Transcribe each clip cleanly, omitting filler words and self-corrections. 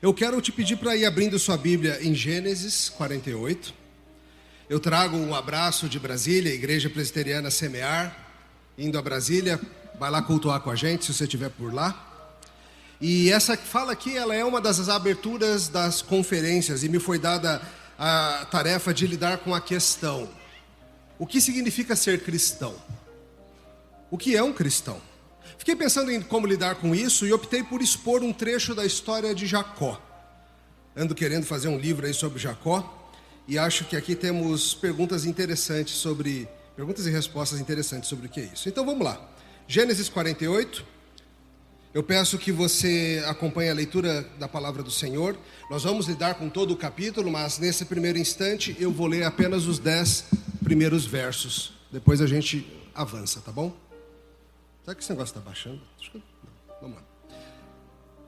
Eu quero te pedir para ir abrindo sua Bíblia em Gênesis 48. Eu trago um abraço de Brasília, Igreja Presbiteriana Semear, indo a Brasília, vai lá cultuar com a gente, se você estiver por lá. E essa fala aqui, ela é uma das aberturas das conferências, e me foi dada a tarefa de lidar com a questão: o que significa ser cristão? O que é um cristão? Fiquei pensando em como lidar com isso e optei por expor um trecho da história de Jacó. Ando querendo fazer um livro aí sobre Jacó e acho que aqui temos perguntas e respostas interessantes sobre o que é isso. Então vamos lá. Gênesis 48. Eu peço que você acompanhe a leitura da palavra do Senhor. Nós vamos lidar com todo o capítulo, mas nesse primeiro instante eu vou ler apenas os 10 primeiros versos. Depois a gente avança, tá bom? Será que esse negócio está baixando? Não. Vamos lá.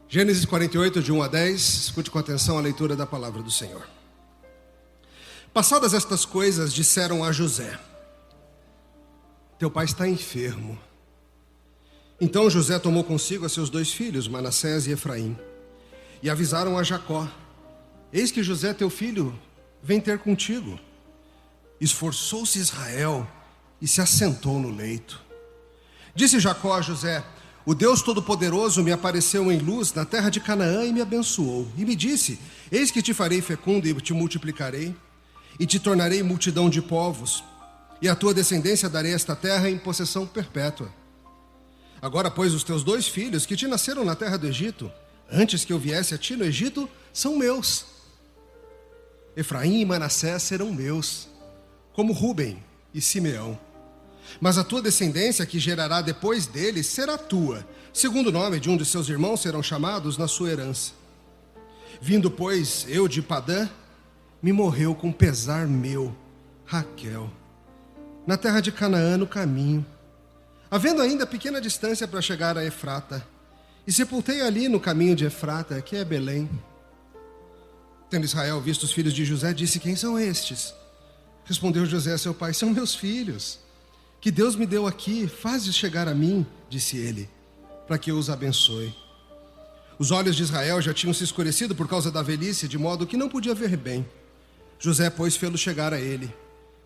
Gênesis 48, de 1 a 10. Escute com atenção a leitura da palavra do Senhor. Passadas estas coisas, disseram a José: teu pai está enfermo. Então José tomou consigo a seus 2 filhos, Manassés e Efraim, e avisaram a Jacó: eis que José teu filho vem ter contigo. Esforçou-se Israel e se assentou no leito. Disse Jacó a José: o Deus Todo-Poderoso me apareceu em luz na terra de Canaã e me abençoou. E me disse: eis que te farei fecundo e te multiplicarei, e te tornarei multidão de povos, e a tua descendência darei esta terra em possessão perpétua. Agora, pois, os teus 2 filhos que te nasceram na terra do Egito, antes que eu viesse a ti no Egito, são meus. Efraim e Manassés serão meus, como Rúben e Simeão. Mas a tua descendência, que gerará depois deles, será tua. Segundo o nome de um de seus irmãos serão chamados na sua herança. Vindo, pois, eu de Padã, me morreu com pesar meu Raquel, na terra de Canaã, no caminho, havendo ainda pequena distância para chegar a Efrata, e sepultei ali no caminho de Efrata, que é Belém. Tendo Israel visto os filhos de José, disse: quem são estes? Respondeu José a seu pai: são meus filhos, que Deus me deu aqui. Faz-os chegar a mim, disse ele, para que eu os abençoe. Os olhos de Israel já tinham se escurecido por causa da velhice, de modo que não podia ver bem. José, pois, fê-los chegar a ele,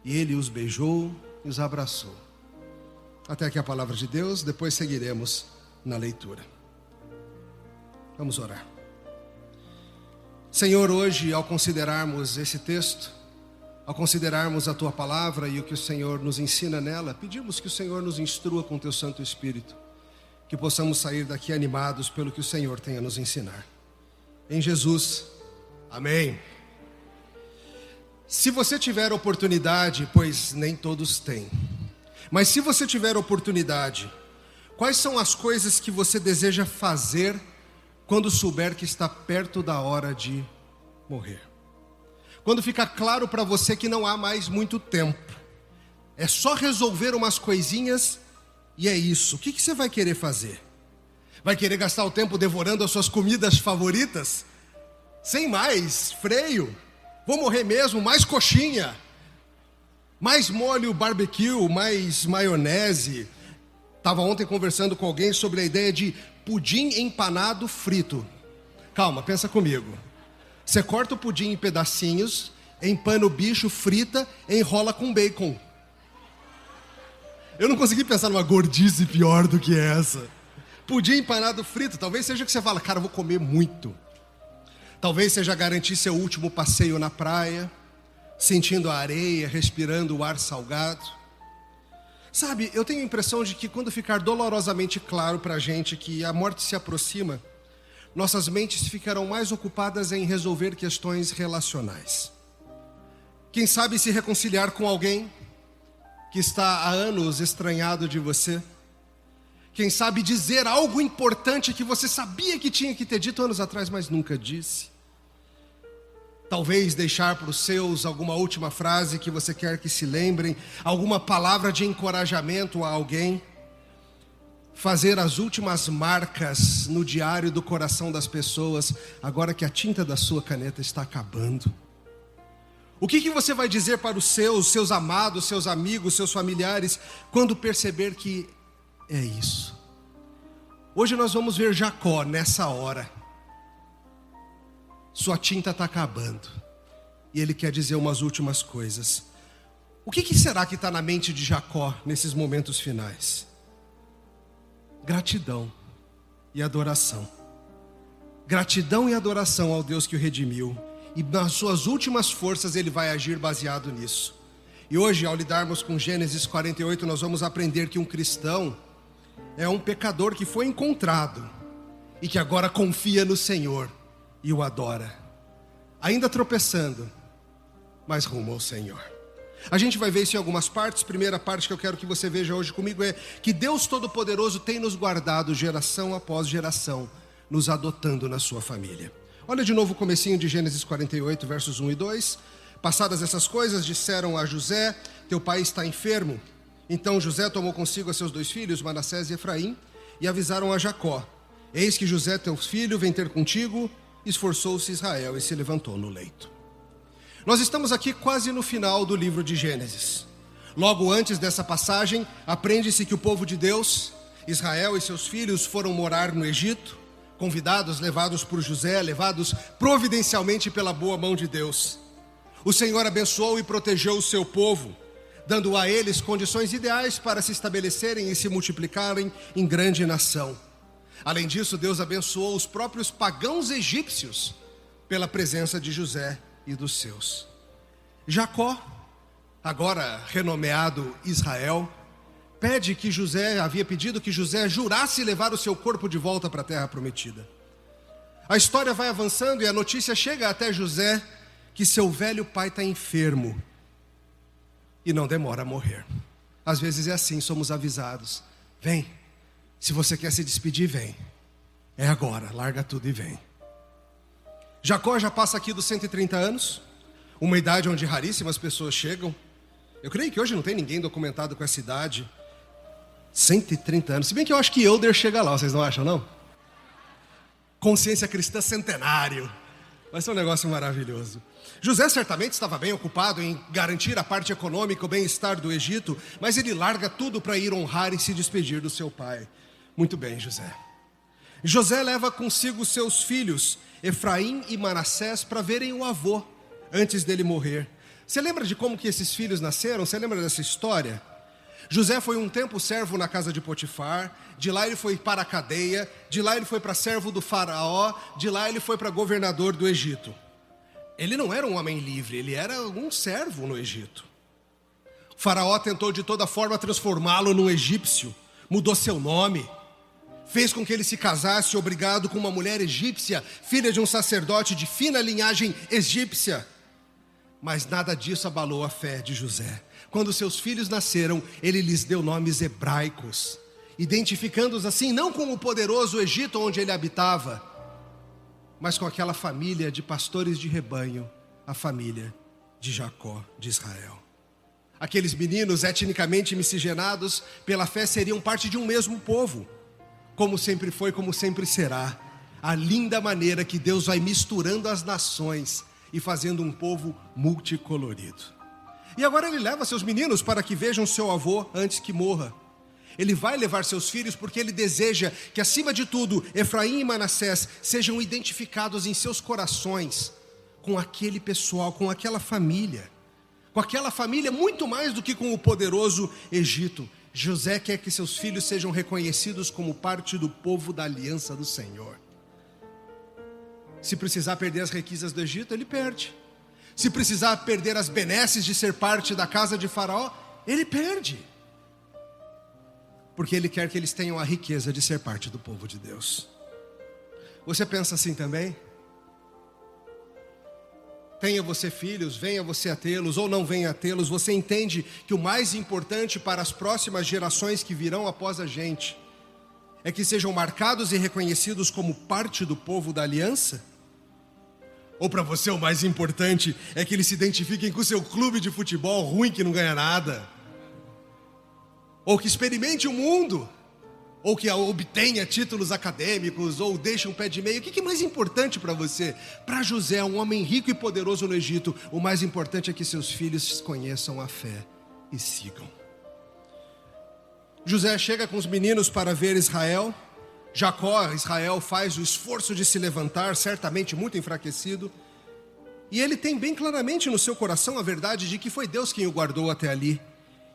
e ele os beijou e os abraçou. Até aqui a palavra de Deus, depois seguiremos na leitura. Vamos orar. Senhor, hoje, ao considerarmos esse texto, ao considerarmos a Tua palavra e o que o Senhor nos ensina nela, pedimos que o Senhor nos instrua com Teu Santo Espírito, que possamos sair daqui animados pelo que o Senhor tem a nos ensinar. Em Jesus, amém. Se você tiver oportunidade, pois nem todos têm, mas se você tiver oportunidade, quais são as coisas que você deseja fazer quando souber que está perto da hora de morrer? Quando fica claro para você que não há mais muito tempo, é só resolver umas coisinhas e é isso. O que você vai querer fazer? Vai querer gastar o tempo devorando as suas comidas favoritas? Sem mais freio? Vou morrer mesmo, mais coxinha, mais molho barbecue, mais maionese. Estava ontem conversando com alguém sobre a ideia de pudim empanado frito. Calma, pensa comigo. Você corta o pudim em pedacinhos, empana o bicho, frita, enrola com bacon. Eu não consegui pensar numa gordice pior do que essa. Pudim empanado frito, talvez seja que você fala: cara, eu vou comer muito. Talvez seja garantir seu último passeio na praia, sentindo a areia, respirando o ar salgado. Sabe, eu tenho a impressão de que quando ficar dolorosamente claro para a gente que a morte se aproxima, nossas mentes ficarão mais ocupadas em resolver questões relacionais. Quem sabe se reconciliar com alguém que está há anos estranhado de você. Quem sabe dizer algo importante que você sabia que tinha que ter dito anos atrás, mas nunca disse. Talvez deixar para os seus alguma última frase que você quer que se lembrem, alguma palavra de encorajamento a alguém. Fazer as últimas marcas no diário do coração das pessoas, agora que a tinta da sua caneta está acabando. O que você vai dizer para os seus amados, seus amigos, seus familiares, quando perceber que é isso? Hoje nós vamos ver Jacó nessa hora. Sua tinta está acabando. E ele quer dizer umas últimas coisas. O que será que está na mente de Jacó nesses momentos finais? Gratidão e adoração. Gratidão e adoração ao Deus que o redimiu. E nas suas últimas forças ele vai agir baseado nisso. E hoje, ao lidarmos com Gênesis 48, nós vamos aprender que um cristão é um pecador que foi encontrado e que agora confia no Senhor e o adora. Ainda tropeçando, mas rumo ao Senhor. A gente vai ver isso em algumas partes. Primeira parte que eu quero que você veja hoje comigo é que Deus Todo-Poderoso tem nos guardado geração após geração, nos adotando na sua família. Olha de novo o comecinho de Gênesis 48, versos 1 e 2. Passadas essas coisas, disseram a José: teu pai está enfermo. Então José tomou consigo a seus 2 filhos, Manassés e Efraim, e avisaram a Jacó: eis que José teu filho vem ter contigo. Esforçou-se Israel e se levantou no leito. Nós estamos aqui quase no final do livro de Gênesis. Logo antes dessa passagem, aprende-se que o povo de Deus, Israel e seus filhos, foram morar no Egito, convidados, levados por José, levados providencialmente pela boa mão de Deus. O Senhor abençoou e protegeu o seu povo, dando a eles condições ideais para se estabelecerem e se multiplicarem em grande nação. Além disso, Deus abençoou os próprios pagãos egípcios pela presença de José e dos seus. Jacó, agora renomeado Israel, havia pedido que José jurasse levar o seu corpo de volta para a terra prometida. A história vai avançando e a notícia chega até José que seu velho pai está enfermo e não demora a morrer. Às vezes é assim, somos avisados: vem, se você quer se despedir, vem, é agora, larga tudo e vem. Jacó já passa aqui dos 130 anos, uma idade onde raríssimas pessoas chegam. Eu creio que hoje não tem ninguém documentado com essa idade. 130 anos, se bem que eu acho que Elder chega lá, vocês não acham não? Consciência cristã centenário, vai ser um negócio maravilhoso. José certamente estava bem ocupado em garantir a parte econômica, o bem-estar do Egito, mas ele larga tudo para ir honrar e se despedir do seu pai. Muito bem, José. José leva consigo seus filhos, Efraim e Manassés, para verem o avô antes dele morrer. Você lembra de como que esses filhos nasceram? Você lembra dessa história? José foi um tempo servo na casa de Potifar, de lá ele foi para a cadeia, de lá ele foi para servo do faraó, de lá ele foi para governador do Egito. Ele não era um homem livre, ele era um servo no Egito. O faraó tentou de toda forma transformá-lo num egípcio, mudou seu nome, fez com que ele se casasse obrigado com uma mulher egípcia, filha de um sacerdote de fina linhagem egípcia. Mas nada disso abalou a fé de José. Quando seus filhos nasceram, ele lhes deu nomes hebraicos, identificando-os assim, não com o poderoso Egito onde ele habitava, mas com aquela família de pastores de rebanho, a família de Jacó, de Israel. Aqueles meninos etnicamente miscigenados pela fé seriam parte de um mesmo povo, como sempre foi, como sempre será. A linda maneira que Deus vai misturando as nações e fazendo um povo multicolorido. E agora ele leva seus meninos para que vejam seu avô antes que morra. Ele vai levar seus filhos porque ele deseja que, acima de tudo, Efraim e Manassés sejam identificados em seus corações com aquele pessoal, com aquela família muito mais do que com o poderoso Egito. José quer que seus filhos sejam reconhecidos como parte do povo da aliança do Senhor. Se precisar perder as riquezas do Egito, ele perde. Se precisar perder as benesses de ser parte da casa de Faraó, ele perde. Porque ele quer que eles tenham a riqueza de ser parte do povo de Deus. Você pensa assim também? Tenha você filhos, venha você a tê-los ou não venha a tê-los, você entende que o mais importante para as próximas gerações que virão após a gente é que sejam marcados e reconhecidos como parte do povo da aliança? Ou para você o mais importante é que eles se identifiquem com o seu clube de futebol ruim que não ganha nada? Ou que experimente o mundo? Ou que obtenha títulos acadêmicos? Ou deixe um pé de meio? O que é mais importante para você? Para José, um homem rico e poderoso no Egito, o mais importante é que seus filhos conheçam a fé e sigam. José chega com os meninos para ver Israel. Jacó, Israel, faz o esforço de se levantar, certamente muito enfraquecido. E ele tem bem claramente no seu coração a verdade de que foi Deus quem o guardou até ali.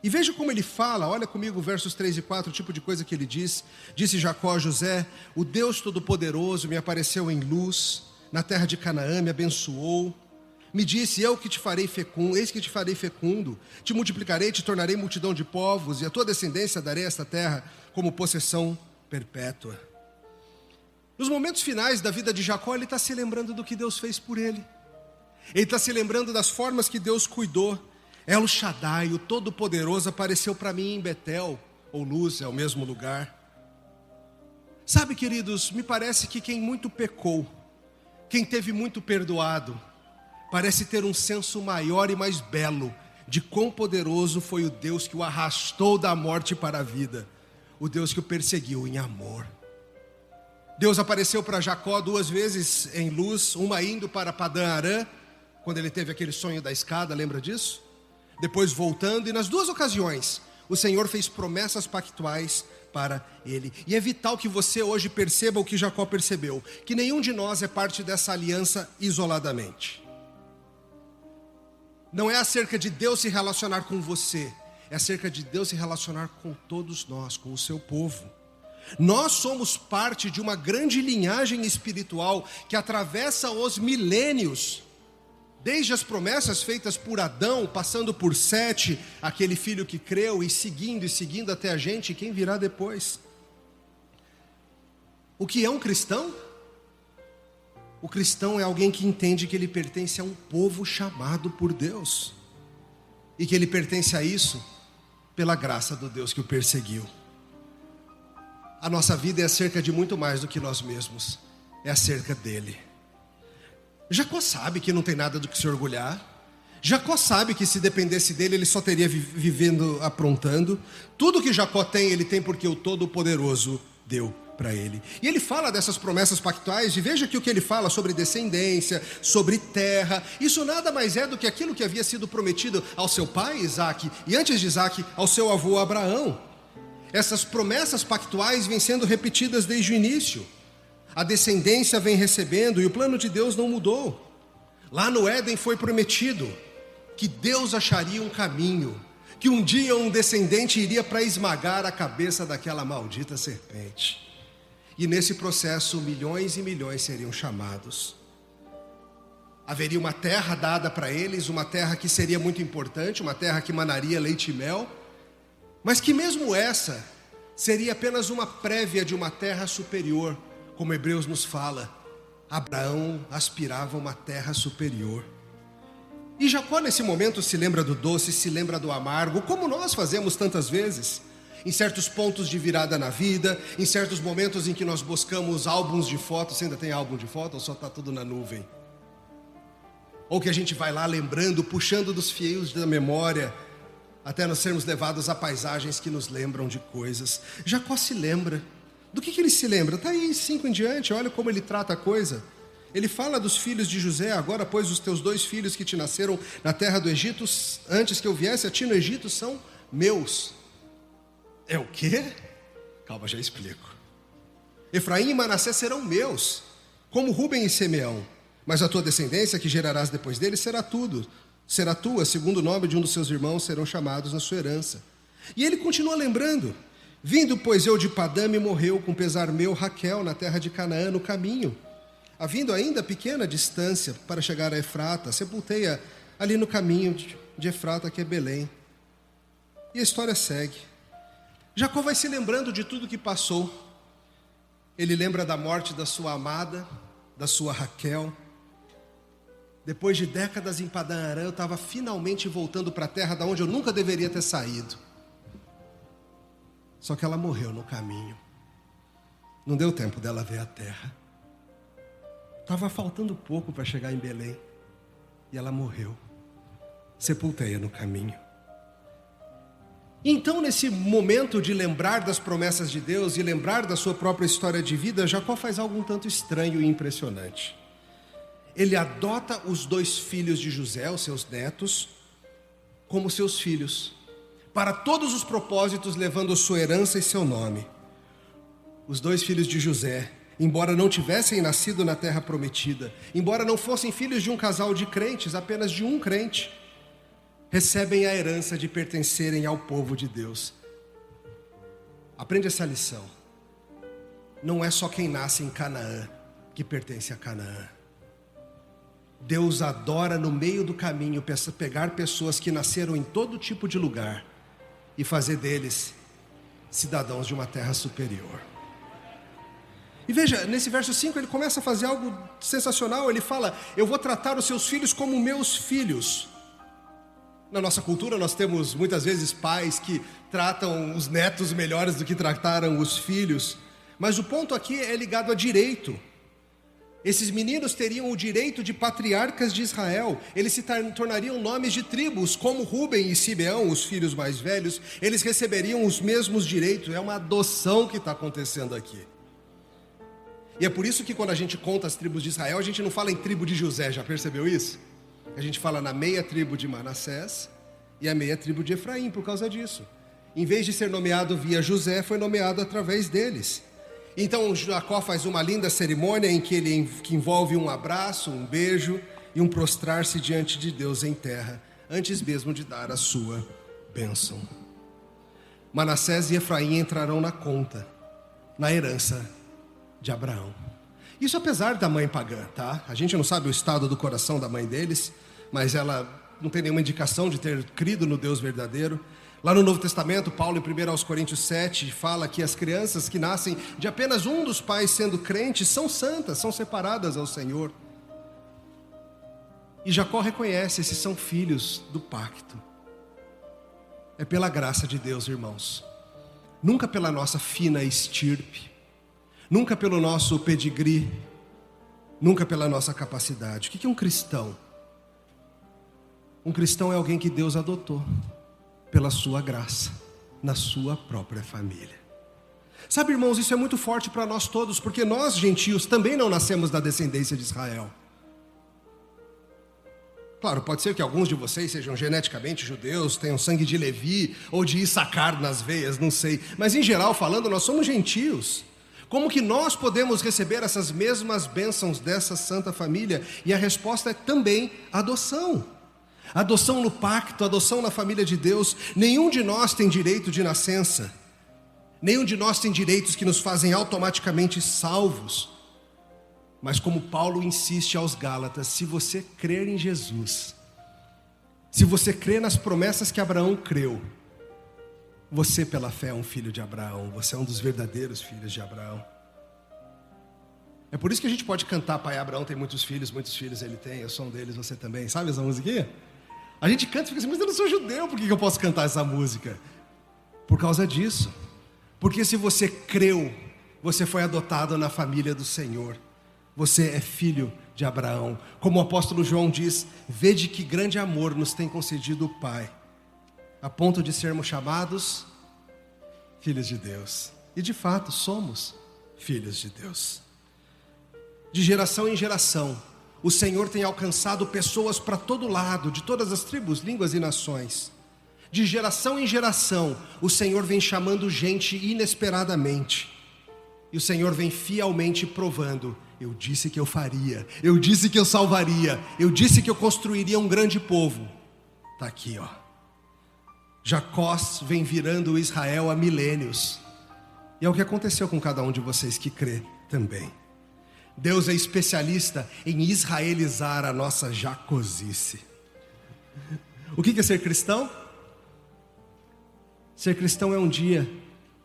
E veja como ele fala, olha comigo versos 3 e 4, o tipo de coisa que ele diz. Disse Jacó a José: o Deus Todo-Poderoso me apareceu em luz, na terra de Canaã me abençoou. Me disse: eis que te farei fecundo, te multiplicarei, te tornarei multidão de povos, e a tua descendência darei esta terra como possessão perpétua. Nos momentos finais da vida de Jacó, ele está se lembrando do que Deus fez por ele. Ele está se lembrando das formas que Deus cuidou. El Shaddai, o Todo-Poderoso, apareceu para mim em Betel, ou Luz, é o mesmo lugar. Sabe, queridos, me parece que quem muito pecou, quem teve muito perdoado, parece ter um senso maior e mais belo de quão poderoso foi o Deus que o arrastou da morte para a vida, o Deus que o perseguiu em amor. Deus apareceu para Jacó 2 vezes em Luz, uma indo para Padã Arã, quando ele teve aquele sonho da escada, lembra disso? Depois voltando, e nas 2 ocasiões, o Senhor fez promessas pactuais para ele. E é vital que você hoje perceba o que Jacó percebeu, que nenhum de nós é parte dessa aliança isoladamente. Não é acerca de Deus se relacionar com você, é acerca de Deus se relacionar com todos nós, com o seu povo. Nós somos parte de uma grande linhagem espiritual que atravessa os milênios, desde as promessas feitas por Adão, passando por Sete, aquele filho que creu, e seguindo até a gente, e quem virá depois. O que é um cristão? O cristão é alguém que entende que ele pertence a um povo chamado por Deus, e que ele pertence a isso pela graça do Deus que o perseguiu. A nossa vida é acerca de muito mais do que nós mesmos, é acerca dele. Jacó sabe que não tem nada do que se orgulhar. Jacó sabe que se dependesse dele, ele só teria vivendo aprontando. Tudo que Jacó tem, ele tem porque o Todo-Poderoso deu para ele. E ele fala dessas promessas pactuais, e veja que o que ele fala sobre descendência, sobre terra, isso nada mais é do que aquilo que havia sido prometido ao seu pai Isaque, e antes de Isaque, ao seu avô Abraão. Essas promessas pactuais vêm sendo repetidas desde o início. A descendência vem recebendo, e o plano de Deus não mudou. Lá no Éden foi prometido que Deus acharia um caminho, que um dia um descendente iria para esmagar a cabeça daquela maldita serpente. E nesse processo milhões e milhões seriam chamados. Haveria uma terra dada para eles, uma terra que seria muito importante, uma terra que manaria leite e mel, mas que mesmo essa seria apenas uma prévia de uma terra superior. Como Hebreus nos fala, Abraão aspirava uma terra superior. E Jacó nesse momento se lembra do doce, se lembra do amargo, como nós fazemos tantas vezes. Em certos pontos de virada na vida, em certos momentos em que nós buscamos álbuns de fotos. Você ainda tem álbum de foto ou só está tudo na nuvem? Ou que a gente vai lá lembrando, puxando dos fios da memória, até nós sermos levados a paisagens que nos lembram de coisas. Jacó se lembra. Do que ele se lembra? Está aí 5 em diante, olha como ele trata a coisa. Ele fala dos filhos de José: agora, pois, os teus 2 filhos que te nasceram na terra do Egito, antes que eu viesse a ti no Egito, são meus. É o quê? Calma, já explico. Efraim e Manassés serão meus, como Rúben e Simeão. Mas a tua descendência, que gerarás depois deles, será tua, segundo o nome de um dos seus irmãos, serão chamados na sua herança. E ele continua lembrando: vindo, pois, eu de Padã, me morreu com pesar meu Raquel na terra de Canaã no caminho. Havindo ainda pequena distância para chegar a Efrata, sepultei-a ali no caminho de Efrata, que é Belém. E a história segue. Jacó vai se lembrando de tudo que passou. Ele lembra da morte da sua amada, da sua Raquel. Depois de décadas em Padã Arã, eu estava finalmente voltando para a terra da onde eu nunca deveria ter saído. Só que ela morreu no caminho. Não deu tempo dela ver a terra. Estava faltando pouco para chegar em Belém. E ela morreu. Sepultei-a no caminho. Então, nesse momento de lembrar das promessas de Deus e lembrar da sua própria história de vida, Jacó faz algo um tanto estranho e impressionante. Ele adota os 2 filhos de José, os seus netos, como seus filhos, para todos os propósitos, levando sua herança e seu nome. Os dois filhos de José, embora não tivessem nascido na terra prometida, embora não fossem filhos de um casal de crentes, apenas de um crente, recebem a herança de pertencerem ao povo de Deus. Aprende essa lição. Não é só quem nasce em Canaã que pertence a Canaã. Deus adora no meio do caminho pegar pessoas que nasceram em todo tipo de lugar e fazer deles cidadãos de uma terra superior. E veja, nesse verso 5 ele começa a fazer algo sensacional. Ele fala: eu vou tratar os seus filhos como meus filhos. Na nossa cultura nós temos muitas vezes pais que tratam os netos melhores do que trataram os filhos. Mas o ponto aqui é ligado a direito. Esses meninos teriam o direito de patriarcas de Israel. Eles se tornariam nomes de tribos, como Rúben e Simeão, os filhos mais velhos. Eles receberiam os mesmos direitos. É uma adoção que está acontecendo aqui. E é por isso que quando a gente conta as tribos de Israel, a gente não fala em tribo de José, já percebeu isso? A gente fala na meia tribo de Manassés e a meia tribo de Efraim, por causa disso. Em vez de ser nomeado via José, foi nomeado através deles. Então Jacó faz uma linda cerimônia que envolve um abraço, um beijo e um prostrar-se diante de Deus em terra, antes mesmo de dar a sua bênção. Manassés e Efraim entrarão na conta, na herança de Abraão. Isso apesar da mãe pagã, tá? A gente não sabe o estado do coração da mãe deles, mas ela não tem nenhuma indicação de ter crido no Deus verdadeiro. Lá no Novo Testamento, Paulo, em 1 Coríntios 7, fala que as crianças que nascem de apenas um dos pais sendo crentes são santas, são separadas ao Senhor. E Jacó reconhece, esses são filhos do pacto. É pela graça de Deus, irmãos. Nunca pela nossa fina estirpe, nunca pelo nosso pedigree, nunca pela nossa capacidade. O que é um cristão? Um cristão é alguém que Deus adotou pela sua graça, na sua própria família. Sabe, irmãos, isso é muito forte para nós todos, porque nós, gentios, também não nascemos da descendência de Israel. Claro, pode ser que alguns de vocês sejam geneticamente judeus, tenham sangue de Levi ou de Issacar nas veias, não sei. Mas em geral falando, nós somos gentios. Como que nós podemos receber essas mesmas bênçãos dessa santa família? E a resposta é também adoção. Adoção no pacto, adoção na família de Deus. Nenhum de nós tem direito de nascença. Nenhum de nós tem direitos que nos fazem automaticamente salvos. Mas como Paulo insiste aos Gálatas, se você crer em Jesus, se você crer nas promessas que Abraão creu, você pela fé é um filho de Abraão, você é um dos verdadeiros filhos de Abraão. É por isso que a gente pode cantar: Pai Abraão tem muitos filhos ele tem, eu sou um deles, você também. Sabe essa musiquinha? A gente canta e fica assim: mas eu não sou judeu, por que eu posso cantar essa música? Por causa disso. Porque se você creu, você foi adotado na família do Senhor. Você é filho de Abraão. Como o apóstolo João diz: vede que grande amor nos tem concedido o Pai, a ponto de sermos chamados filhos de Deus. E de fato somos filhos de Deus. De geração em geração, o Senhor tem alcançado pessoas para todo lado, de todas as tribos, línguas e nações. De geração em geração, o Senhor vem chamando gente inesperadamente. E o Senhor vem fielmente provando: eu disse que eu faria, eu disse que eu salvaria, eu disse que eu construiria um grande povo. Está aqui, ó. Jacó vem virando Israel há milênios. E é o que aconteceu com cada um de vocês que crê também. Deus é especialista em israelizar a nossa jacosice. O que é ser cristão? Ser cristão é um dia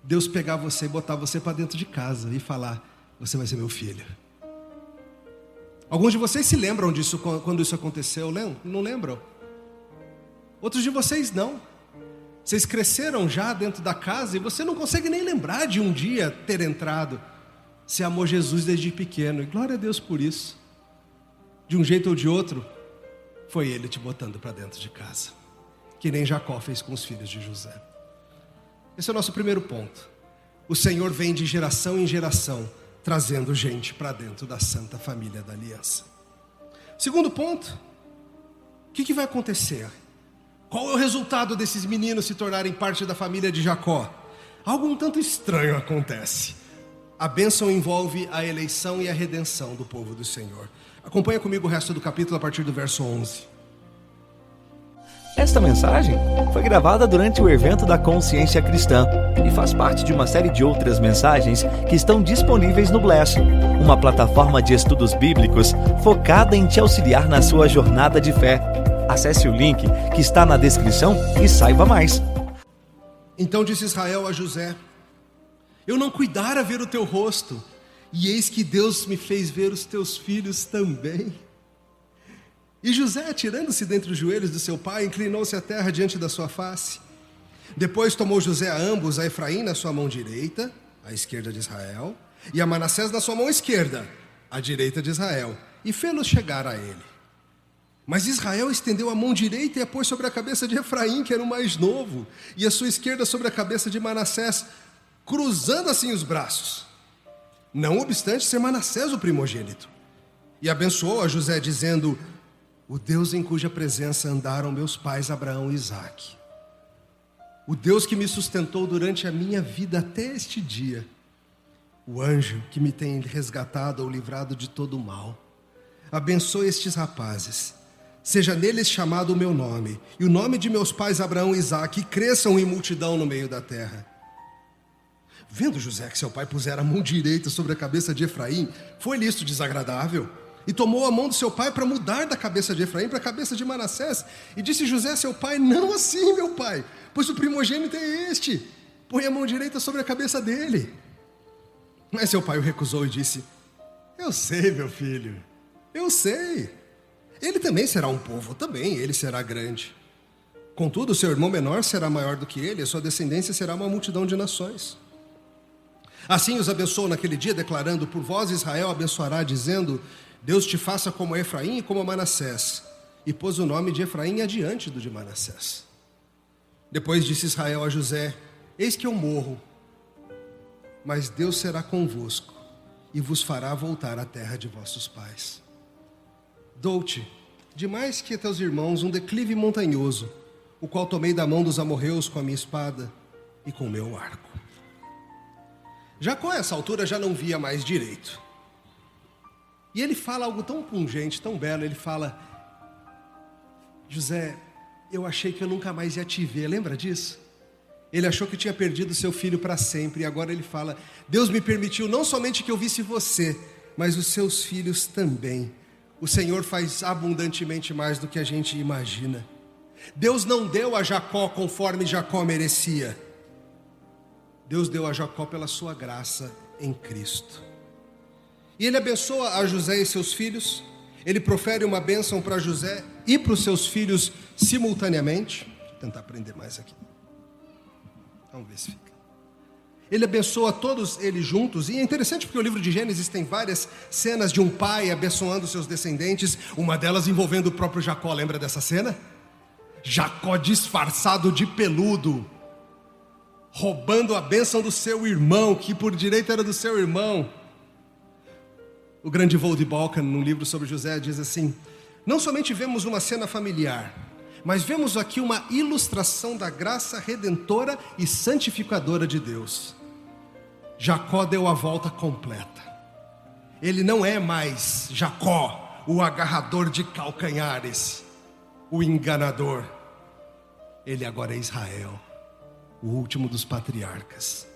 Deus pegar você e botar você para dentro de casa e falar: você vai ser meu filho. Alguns de vocês se lembram disso quando isso aconteceu? Não lembram? Outros de vocês não. Vocês cresceram já dentro da casa e você não consegue nem lembrar de um dia ter entrado. Você amou Jesus desde pequeno, e glória a Deus por isso. De um jeito ou de outro, foi Ele te botando para dentro de casa, que nem Jacó fez com os filhos de José. Esse é o nosso primeiro ponto. O Senhor vem de geração em geração, trazendo gente para dentro da santa família da aliança. Segundo ponto, o que vai acontecer? Qual é o resultado desses meninos se tornarem parte da família de Jacó? Algo um tanto estranho acontece. a bênção envolve a eleição e a redenção do povo do Senhor. Acompanha comigo o resto do capítulo a partir do verso 11. Esta mensagem foi gravada durante o evento da Consciência Cristã e faz parte de uma série de outras mensagens que estão disponíveis no Bless, uma plataforma de estudos bíblicos focada em te auxiliar na sua jornada de fé. Acesse o link que está na descrição e saiba mais. Então disse Israel a José: eu não cuidara ver o teu rosto, e eis que Deus me fez ver os teus filhos também. E José, atirando-se dentre os joelhos do seu pai, inclinou-se à terra diante da sua face. Depois tomou José a ambos, a Efraim na sua mão direita, à esquerda de Israel, e a Manassés na sua mão esquerda, à direita de Israel, e fê-los chegar a ele. Mas Israel estendeu a mão direita e a pôs sobre a cabeça de Efraim, que era o mais novo, e a sua esquerda sobre a cabeça de Manassés, cruzando assim os braços, não obstante ser Manassés o primogênito. E abençoou a José, dizendo: o Deus em cuja presença andaram meus pais Abraão e Isaque, o Deus que me sustentou durante a minha vida até este dia, o anjo que me tem resgatado ou livrado de todo o mal, abençoe estes rapazes, seja neles chamado o meu nome, e o nome de meus pais Abraão e Isaque, e cresçam em multidão no meio da terra. Vendo José que seu pai pusera a mão direita sobre a cabeça de Efraim, foi-lhe isto desagradável, e tomou a mão do seu pai para mudar da cabeça de Efraim para a cabeça de Manassés. E disse José a seu pai: não assim, meu pai, pois o primogênito é este, põe a mão direita sobre a cabeça dele. Mas seu pai o recusou e disse: eu sei, meu filho, eu sei. Ele também será um povo, também ele será grande. Contudo, seu irmão menor será maior do que ele, a sua descendência será uma multidão de nações. Assim os abençoou naquele dia, declarando: por vós Israel abençoará, dizendo: Deus te faça como a Efraim e como a Manassés. E pôs o nome de Efraim adiante do de Manassés. Depois disse Israel a José: eis que eu morro, mas Deus será convosco e vos fará voltar à terra de vossos pais. Dou-te, de mais que a teus irmãos, um declive montanhoso, o qual tomei da mão dos amorreus com a minha espada e com o meu arco. Jacó, a essa altura, já não via mais direito. E ele fala algo tão pungente, tão belo. Ele fala: José, eu achei que eu nunca mais ia te ver. Lembra disso? Ele achou que tinha perdido seu filho para sempre. E agora ele fala: Deus me permitiu não somente que eu visse você, mas os seus filhos também. O Senhor faz abundantemente mais do que a gente imagina. Deus não deu a Jacó conforme Jacó merecia. Deus deu a Jacó pela sua graça em Cristo. E ele abençoa a José e seus filhos. Ele profere uma bênção para José e para os seus filhos simultaneamente. Vou tentar aprender mais aqui. Vamos ver se fica. Ele abençoa todos eles juntos. E é interessante porque o livro de Gênesis tem várias cenas de um pai abençoando seus descendentes. Uma delas envolvendo o próprio Jacó. Lembra dessa cena? Jacó disfarçado de peludo, roubando a bênção do seu irmão, que por direito era do seu irmão. O grande Voddie Baucham, num livro sobre José, diz assim: não somente vemos uma cena familiar, mas vemos aqui uma ilustração da graça redentora e santificadora de Deus. Jacó deu a volta completa. Ele não é mais Jacó, o agarrador de calcanhares, o enganador. Ele agora é Israel, o último dos patriarcas.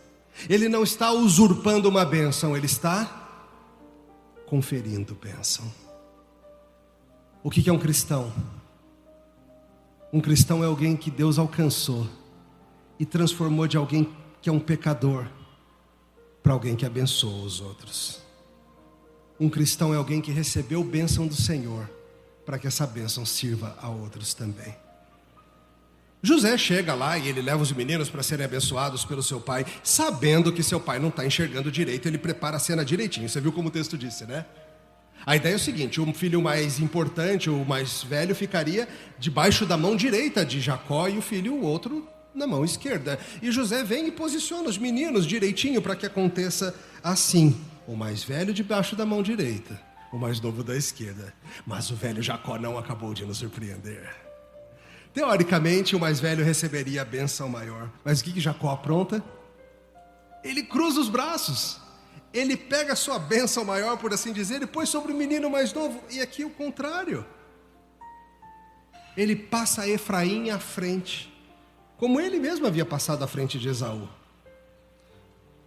Ele não está usurpando uma bênção, ele está conferindo bênção. O que é um cristão? Um cristão é alguém que Deus alcançou e transformou de alguém que é um pecador para alguém que abençoa os outros. Um cristão é alguém que recebeu bênção do Senhor para que essa bênção sirva a outros também. José chega lá e ele leva os meninos para serem abençoados pelo seu pai, sabendo que seu pai não está enxergando direito. Ele prepara a cena direitinho. Você viu como o texto disse, né? A ideia é o seguinte: o filho mais importante, o mais velho, ficaria debaixo da mão direita de Jacó e o outro na mão esquerda. E José vem e posiciona os meninos direitinho para que aconteça assim: o mais velho debaixo da mão direita, o mais novo da esquerda. Mas o velho Jacó não acabou de nos surpreender. Teoricamente, o mais velho receberia a bênção maior. Mas o que Jacó apronta? Ele cruza os braços. Ele pega a sua bênção maior, por assim dizer, e põe sobre o menino mais novo. E aqui o contrário. Ele passa Efraim à frente, como ele mesmo havia passado à frente de Esaú.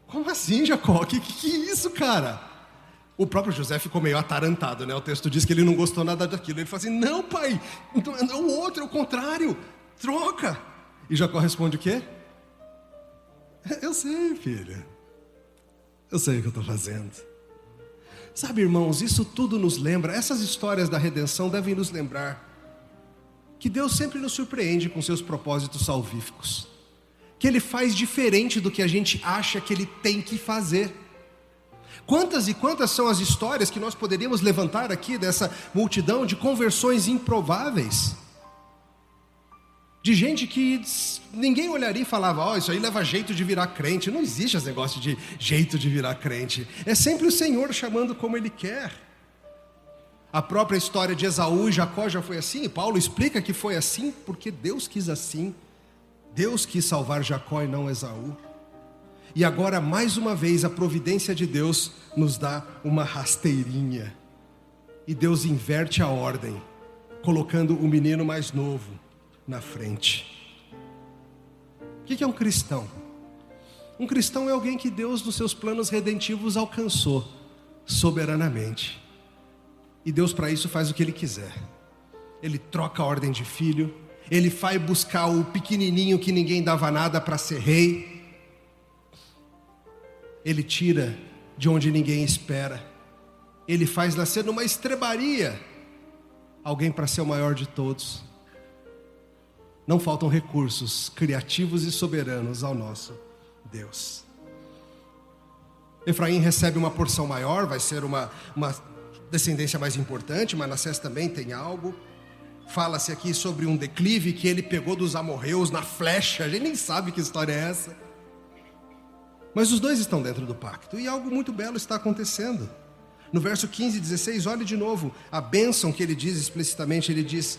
Como assim, Jacó? Que é isso, cara? O próprio José ficou meio atarantado, né? O texto diz que ele não gostou nada daquilo. Ele falou assim, não, pai, então, o outro é o contrário, troca. E Jacó responde o quê? Eu sei, filha. Eu sei o que eu estou fazendo. Sabe, irmãos, isso tudo nos lembra, essas histórias da redenção devem nos lembrar que Deus sempre nos surpreende com seus propósitos salvíficos, que Ele faz diferente do que a gente acha que Ele tem que fazer. Quantas e quantas são as histórias que nós poderíamos levantar aqui dessa multidão de conversões improváveis, de gente que ninguém olharia e falava, isso aí leva jeito de virar crente. Não existe esse negócio de jeito de virar crente, é sempre o Senhor chamando como Ele quer. A própria história de Esaú e Jacó já foi assim, e Paulo explica que foi assim porque Deus quis assim. Deus quis salvar Jacó e não Esaú. E agora, mais uma vez, a providência de Deus nos dá uma rasteirinha. E Deus inverte a ordem, colocando o menino mais novo na frente. O que é um cristão? Um cristão é alguém que Deus, nos seus planos redentivos, alcançou soberanamente. E Deus, para isso, faz o que Ele quiser. Ele troca a ordem de filho. Ele vai buscar o pequenininho que ninguém dava nada para ser rei. Ele tira de onde ninguém espera. Ele faz nascer numa estrebaria alguém para ser o maior de todos. Não faltam recursos criativos e soberanos ao nosso Deus. Efraim recebe uma porção maior, vai ser uma descendência mais importante. Manassés também tem algo. Fala-se aqui sobre um declive que ele pegou dos amorreus na flecha. A gente nem sabe que história é essa. Mas os dois estão dentro do pacto, e algo muito belo está acontecendo. No verso 15 e 16, olhe de novo a bênção que ele diz explicitamente. Ele diz,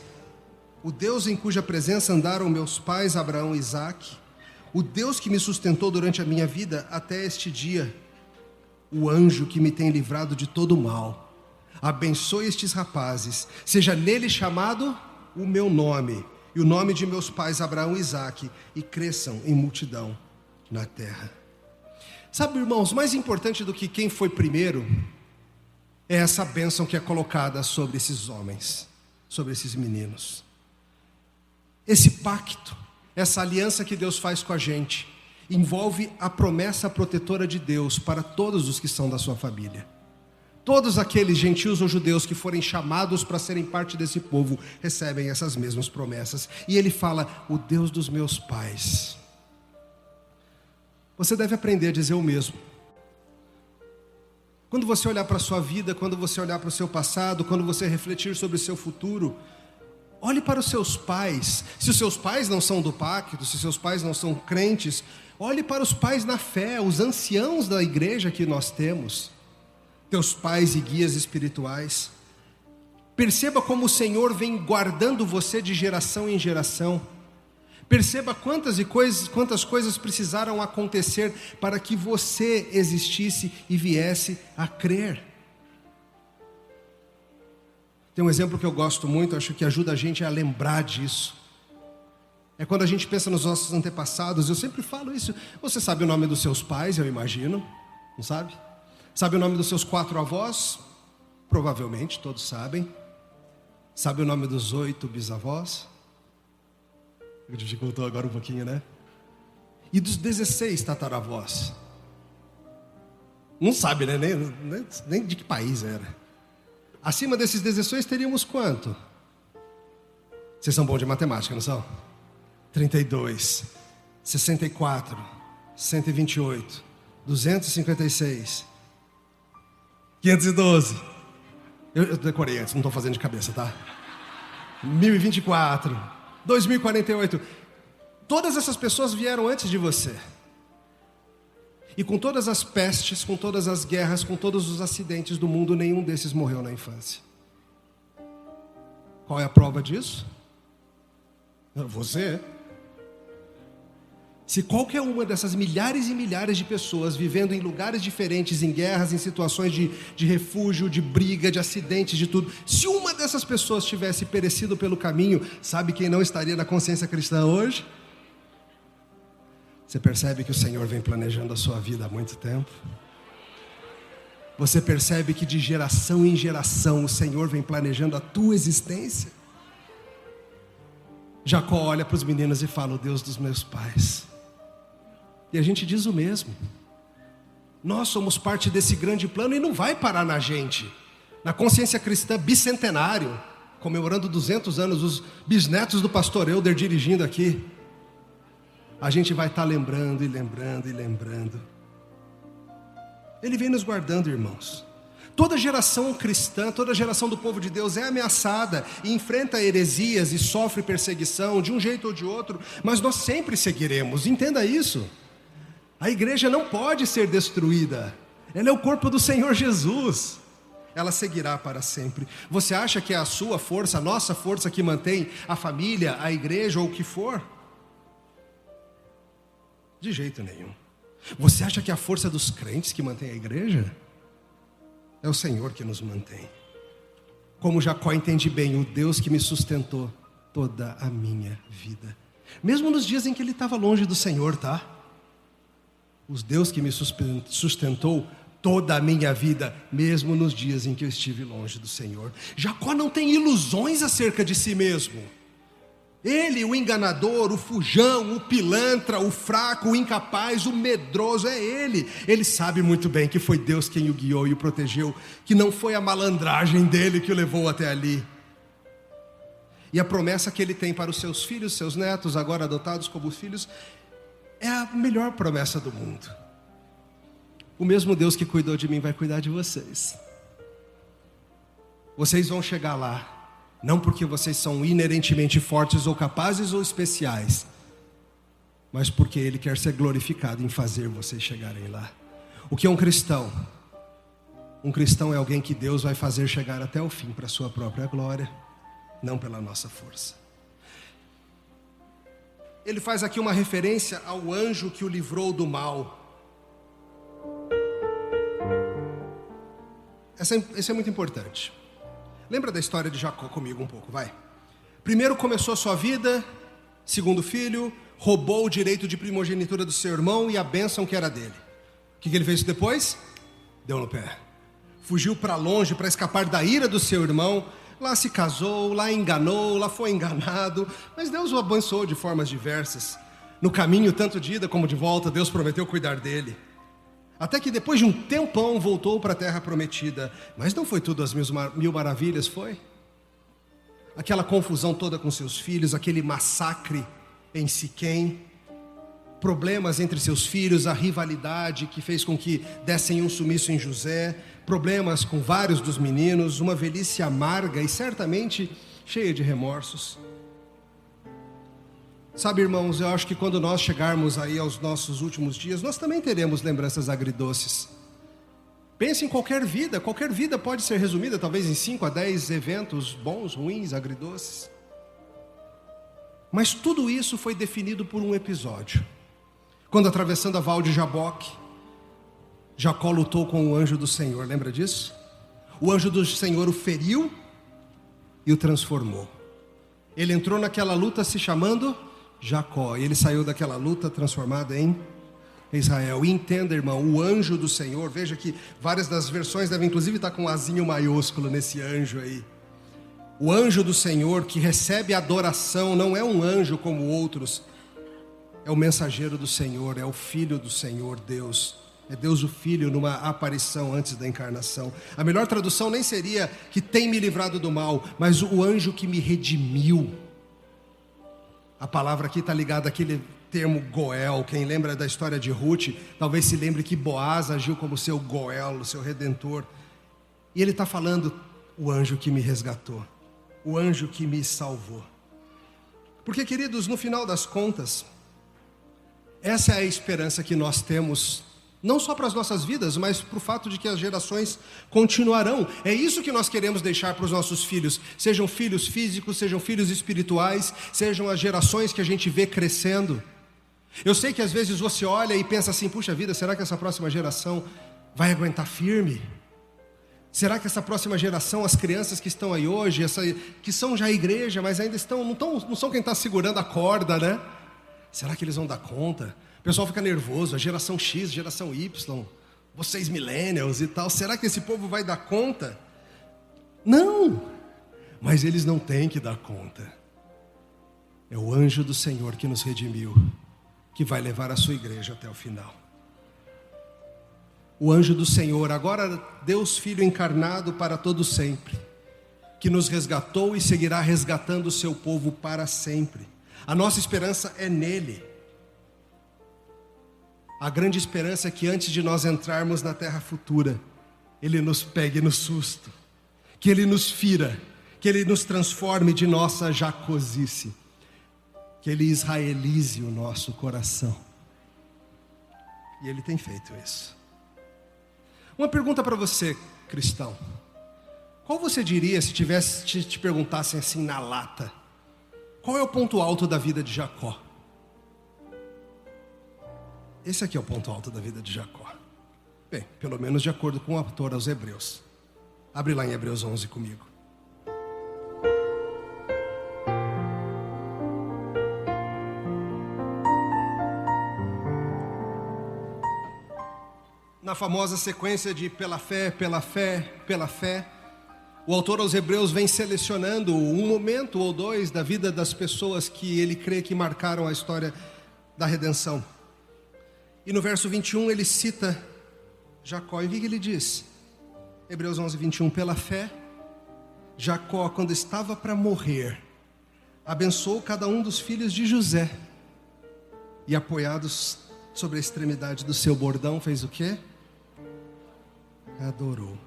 o Deus em cuja presença andaram meus pais Abraão e Isaque, o Deus que me sustentou durante a minha vida até este dia, o anjo que me tem livrado de todo o mal, abençoe estes rapazes, seja nele chamado o meu nome e o nome de meus pais Abraão e Isaque, e cresçam em multidão na terra. Sabe, irmãos, mais importante do que quem foi primeiro é essa bênção que é colocada sobre esses homens, sobre esses meninos. Esse pacto, essa aliança que Deus faz com a gente, envolve a promessa protetora de Deus para todos os que são da sua família. Todos aqueles gentios ou judeus que forem chamados para serem parte desse povo recebem essas mesmas promessas. E ele fala, o Deus dos meus pais. Você deve aprender a dizer o mesmo. Quando você olhar para a sua vida, quando você olhar para o seu passado, quando você refletir sobre o seu futuro, olhe para os seus pais. Se os seus pais não são do pacto, se os seus pais não são crentes, olhe para os pais na fé, os anciãos da igreja que nós temos, teus pais e guias espirituais. Perceba como o Senhor vem guardando você de geração em geração. Perceba quantas coisas precisaram acontecer para que você existisse e viesse a crer. Tem um exemplo que eu gosto muito, acho que ajuda a gente a lembrar disso. É quando a gente pensa nos nossos antepassados. Eu sempre falo isso. Você sabe o nome dos seus pais, eu imagino, não sabe? Sabe o nome dos seus 4 avós? Provavelmente, todos sabem. Sabe o nome dos 8 bisavós? Dificultou agora um pouquinho, né? E dos 16 tataravós? Não sabe, né? Nem de que país era. Acima desses 16 teríamos quanto? Vocês são bons de matemática, não são? 32, 64, 128, 256, 512. Eu decorei antes, não estou fazendo de cabeça, tá? 1024, 2048. Todas essas pessoas vieram antes de você. E com todas as pestes, com todas as guerras, com todos os acidentes do mundo, nenhum desses morreu na infância. Qual é a prova disso? Você. Se qualquer uma dessas milhares e milhares de pessoas vivendo em lugares diferentes, em guerras, em situações de refúgio, de briga, de acidentes, de tudo, se uma dessas pessoas tivesse perecido pelo caminho, sabe quem não estaria na consciência cristã hoje? Você percebe que o Senhor vem planejando a sua vida há muito tempo? Você percebe que de geração em geração o Senhor vem planejando a tua existência? Jacó olha para os meninos e fala: o Deus dos meus pais. E a gente diz o mesmo. Nós somos parte desse grande plano e não vai parar na gente. Na consciência cristã bicentenário, comemorando 200 anos, os bisnetos do pastor Helder dirigindo aqui, a gente vai estar lembrando e lembrando e lembrando. Ele vem nos guardando, irmãos. Toda geração cristã, toda geração do povo de Deus é ameaçada e enfrenta heresias e sofre perseguição de um jeito ou de outro, mas nós sempre seguiremos, entenda isso. A igreja não pode ser destruída, ela é o corpo do Senhor Jesus, ela seguirá para sempre. Você acha que é a sua força, a nossa força que mantém a família, a igreja ou o que for? De jeito nenhum. Você acha que é a força dos crentes que mantém a igreja? É o Senhor que nos mantém. Como Jacó entende bem, o Deus que me sustentou toda a minha vida. Mesmo nos dias em que ele estava longe do Senhor, tá? O Deus que me sustentou toda a minha vida, mesmo nos dias em que eu estive longe do Senhor. Jacó não tem ilusões acerca de si mesmo. Ele, o enganador, o fujão, o pilantra, o fraco, o incapaz, o medroso, é ele. Ele sabe muito bem que foi Deus quem o guiou e o protegeu, que não foi a malandragem dele que o levou até ali. E a promessa que ele tem para os seus filhos, seus netos, agora adotados como filhos, é a melhor promessa do mundo. O mesmo Deus que cuidou de mim vai cuidar de vocês. Vocês vão chegar lá. Não porque vocês são inerentemente fortes ou capazes ou especiais, mas porque Ele quer ser glorificado em fazer vocês chegarem lá. O que é um cristão? Um cristão é alguém que Deus vai fazer chegar até o fim para a sua própria glória, não pela nossa força. Ele faz aqui uma referência ao anjo que o livrou do mal. Esse é muito importante. Lembra da história de Jacó comigo um pouco, vai. Primeiro começou a sua vida, segundo filho, roubou o direito de primogenitura do seu irmão e a bênção que era dele. O que ele fez depois? Deu no pé. Fugiu para longe para escapar da ira do seu irmão. Lá se casou, lá enganou, lá foi enganado. Mas Deus o abençoou de formas diversas. No caminho, tanto de ida como de volta, Deus prometeu cuidar dele. Até que depois de um tempão voltou para a terra prometida. Mas não foi tudo as mil maravilhas, foi? Aquela confusão toda com seus filhos, aquele massacre em Siquém, problemas entre seus filhos, a rivalidade que fez com que dessem um sumiço em José, problemas com vários dos meninos, uma velhice amarga e certamente cheia de remorsos. Sabe, irmãos, eu acho que quando nós chegarmos aí aos nossos últimos dias, nós também teremos lembranças agridoces. Pense em qualquer vida pode ser resumida talvez em 5 a 10 eventos bons, ruins, agridoces. Mas tudo isso foi definido por um episódio. Quando atravessando a val de Jaboque, Jacó lutou com o anjo do Senhor, lembra disso? O anjo do Senhor o feriu e o transformou. Ele entrou naquela luta se chamando Jacó, e ele saiu daquela luta transformado em Israel. E entenda, irmão, o anjo do Senhor, veja que várias das versões devem inclusive estar com um azinho maiúsculo nesse anjo aí. O anjo do Senhor que recebe adoração não é um anjo como outros, é o mensageiro do Senhor, é o Filho do Senhor, Deus. É Deus o Filho numa aparição antes da encarnação. A melhor tradução nem seria que tem me livrado do mal, mas o anjo que me redimiu. A palavra aqui está ligada àquele termo Goel. Quem lembra da história de Ruth, talvez se lembre que Boaz agiu como seu Goel, o seu redentor. E ele está falando, o anjo que me resgatou, o anjo que me salvou. Porque, queridos, no final das contas, essa é a esperança que nós temos, não só para as nossas vidas, mas para o fato de que as gerações continuarão. É isso que nós queremos deixar para os nossos filhos, sejam filhos físicos, sejam filhos espirituais, sejam as gerações que a gente vê crescendo. Eu sei que às vezes você olha e pensa assim, puxa vida, será que essa próxima geração vai aguentar firme? Será que essa próxima geração, as crianças que estão aí hoje, que são já igreja, mas ainda não são quem está segurando a corda, né? Será que eles vão dar conta? O pessoal fica nervoso, a geração X, geração Y, vocês millennials e tal, será que esse povo vai dar conta? Não, mas eles não têm que dar conta. É o anjo do Senhor que nos redimiu, que vai levar a sua igreja até o final. O anjo do Senhor, agora Deus Filho encarnado para todo sempre, que nos resgatou e seguirá resgatando o seu povo para sempre. A nossa esperança é nele. A grande esperança é que antes de nós entrarmos na terra futura, Ele nos pegue no susto, que Ele nos fira, que Ele nos transforme de nossa jacosice, que Ele israelize o nosso coração. E Ele tem feito isso. Uma pergunta para você, cristão. Qual você diria se te perguntassem assim na lata? Qual é o ponto alto da vida de Jacó? Esse aqui é o ponto alto da vida de Jacó. Bem, pelo menos de acordo com o autor aos Hebreus. Abre lá em Hebreus 11 comigo. Na famosa sequência de pela fé, pela fé, pela fé, o autor aos Hebreus vem selecionando um momento ou dois da vida das pessoas que ele crê que marcaram a história da redenção. E no verso 21 ele cita Jacó. E o que ele diz? Hebreus 11, 21. Pela fé, Jacó, quando estava para morrer, abençoou cada um dos filhos de José. E apoiados sobre a extremidade do seu bordão, fez o quê? Adorou.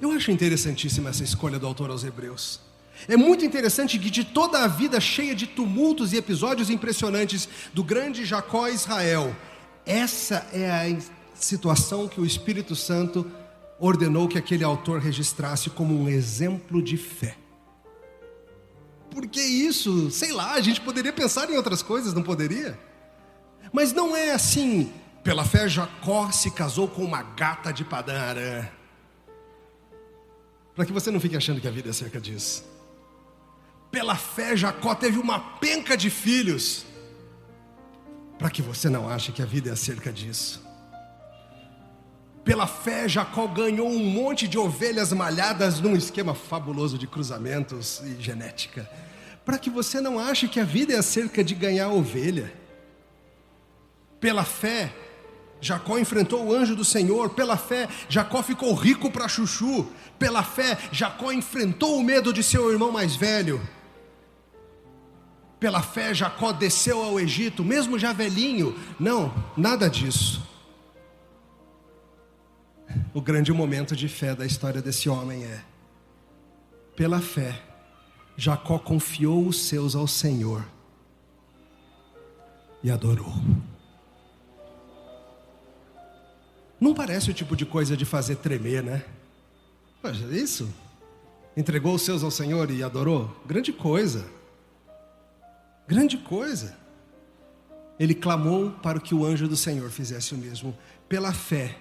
Eu acho interessantíssima essa escolha do autor aos Hebreus. É muito interessante que de toda a vida cheia de tumultos e episódios impressionantes do grande Jacó Israel, essa é a situação que o Espírito Santo ordenou que aquele autor registrasse como um exemplo de fé. Porque isso, sei lá, a gente poderia pensar em outras coisas, não poderia? Mas não é assim. Pela fé, Jacó se casou com uma gata de Padã Arã. Para que você não fique achando que a vida é acerca disso. Pela fé, Jacó teve uma penca de filhos. Para que você não ache que a vida é acerca disso. Pela fé, Jacó ganhou um monte de ovelhas malhadas num esquema fabuloso de cruzamentos e genética. Para que você não ache que a vida é acerca de ganhar ovelha. Pela fé, Jacó enfrentou o anjo do Senhor. Pela fé, Jacó ficou rico para chuchu. Pela fé, Jacó enfrentou o medo de seu irmão mais velho. Pela fé, Jacó desceu ao Egito, mesmo já velhinho. Não, nada disso. O grande momento de fé da história desse homem é: pela fé, Jacó confiou os seus ao Senhor e adorou. Não parece o tipo de coisa de fazer tremer, né? Mas é isso? Entregou os seus ao Senhor e adorou? Grande coisa. Grande coisa. Ele clamou para que o anjo do Senhor fizesse o mesmo. Pela fé,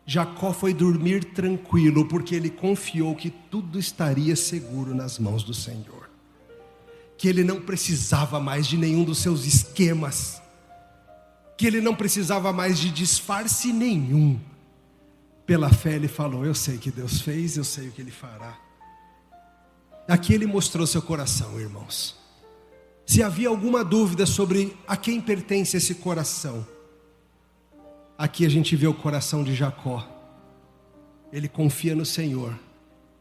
Jacó foi dormir tranquilo, porque ele confiou que tudo estaria seguro nas mãos do Senhor. Que ele não precisava mais de nenhum dos seus esquemas. Que ele não precisava mais de disfarce nenhum. Pela fé ele falou: eu sei que Deus fez, eu sei o que Ele fará. Aqui ele mostrou seu coração, irmãos. Se havia alguma dúvida sobre a quem pertence esse coração, aqui a gente vê o coração de Jacó. Ele confia no Senhor.